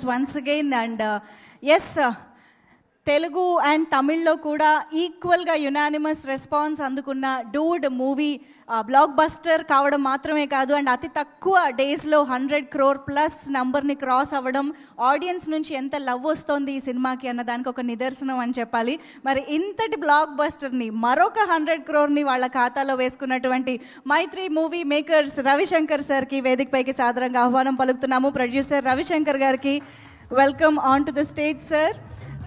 once again and yes Telugu and Tamillo kuda equal ga unanimous response andukunna Dude movie block buster కావడం మాత్రమే కాదు and అతి తక్కువ డేస్లో 100 crore ప్లస్ నంబర్ని క్రాస్ అవ్వడం ఆడియన్స్ నుంచి ఎంత లవ్ వస్తోంది ఈ సినిమాకి అన్న దానికి ఒక నిదర్శనం అని చెప్పాలి. మరి ఇంతటి బ్లాక్ బస్టర్ని మరొక 100 crore వాళ్ళ ఖాతాలో వేసుకున్నటువంటి మైత్రి మూవీ మేకర్స్ రవిశంకర్ సార్కి వేదికపైకి సాదరంగా ఆహ్వానం పలుకుతున్నాము. ప్రొడ్యూసర్ రవిశంకర్ గారికి welcome on to the stage sir.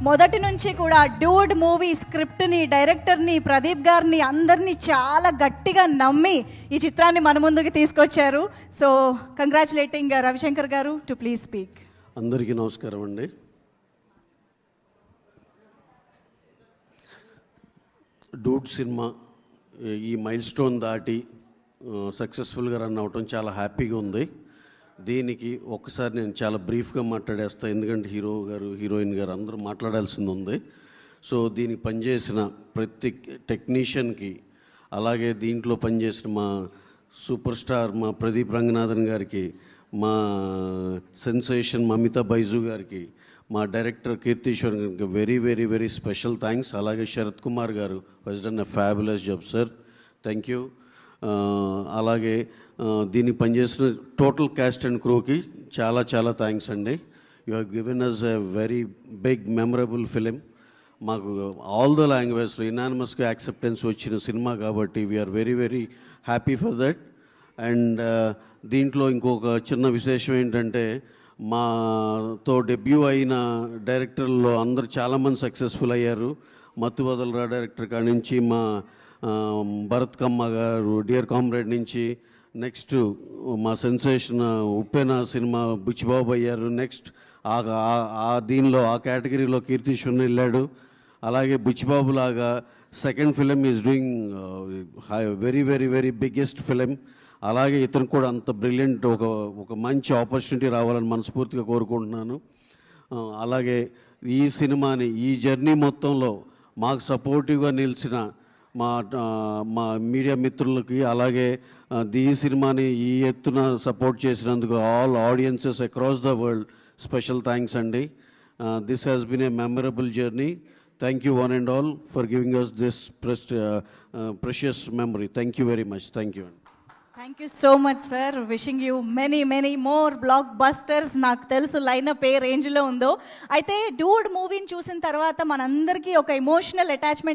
మొదటి నుంచి కూడా డూడ్ మూవీ స్క్రిప్ట్ని డైరెక్టర్ని ప్రదీప్ గారిని అందరినీ చాలా గట్టిగా నమ్మి ఈ చిత్రాన్ని మన ముందుకు తీసుకొచ్చారు. సో కంగ్రాచులేటింగ్ రవిశంకర్ గారు టు ప్లీజ్ స్పీక్. అందరికీ నమస్కారం అండి. డూడ్ సినిమా ఈ మైల్ స్టోన్ దాటి సక్సెస్ఫుల్గా రన్ అవటం చాలా హ్యాపీగా ఉంది. దీనికి ఒక్కసారి నేను చాలా బ్రీఫ్గా మాట్లాడేస్తాను, ఎందుకంటే హీరో గారు హీరోయిన్ గారు అందరూ మాట్లాడాల్సింది ఉంది. సో దీనికి పనిచేసిన ప్రతి టెక్నీషియన్కి, అలాగే దీంట్లో పనిచేసిన మా సూపర్ స్టార్ మా ప్రదీప్ రంగనాథన్ గారికి, మా సెన్సేషన్ మమితా బైజు గారికి, మా డైరెక్టర్ కీర్తీశ్వర్ గారికి very very very special thanks. అలాగే శరత్ కుమార్ గారు has done a fabulous job sir, thank you. అలాగే దీనికి పనిచేసిన టోటల్ క్యాస్ట్ అండ్ క్రూకి చాలా చాలా థ్యాంక్స్ అండి. You have given us a very big memorable film. మాకు ఆల్ ద లాంగ్వేజ్లో యునానిమస్గా యాక్సెప్టెన్స్ వచ్చిన సినిమా కాబట్టి we are very very happy for that. And దీంట్లో ఇంకొక చిన్న విశేషం ఏంటంటే, మాతో డెబ్యూ అయిన డైరెక్టర్లో అందరు చాలామంది సక్సెస్ఫుల్ అయ్యారు. మత్తు వదలరా డైరెక్టర్ కాడి నుంచి, మా భరత్ కమ్మ గారు డియర్ కామ్రేడ్ నుంచి, నెక్స్ట్ మా సెన్సేషన్ ఉప్పెన సినిమా బుచ్చిబాబు అయ్యారు. నెక్స్ట్ దీనిలో ఆ కేటగిరీలో కీర్తీశ్వరన్ వెళ్ళాడు. అలాగే బుచ్చిబాబు లాగా second film is doing very very very biggest film. అలాగే ఇతను కూడా అంత బ్రిలియంట్ ఒక మంచి ఆపర్చునిటీ రావాలని మనస్ఫూర్తిగా కోరుకుంటున్నాను. అలాగే ఈ సినిమాని ఈ జర్నీ మొత్తంలో మాకు సపోర్టివ్గా నిలిచిన మా మీడియా మిత్రులకి, అలాగే ఈ సినిమాని ఈ ఎత్తున సపోర్ట్ చేసినందుకు all audiences across the world special thanks అండి. This has been a memorable journey. Thank you one and all for giving us this precious memory. Thank you very much. Thank you అండి. Thank you so much sir. Wishing you many many more blockbusters. నాకు తెలుసు lineup ఏ రేంజ్లో ఉందో. అయితే Dude మూవీని చూసిన తర్వాత మనందరికీ ఒక ఎమోషనల్ అటాచ్మెంట్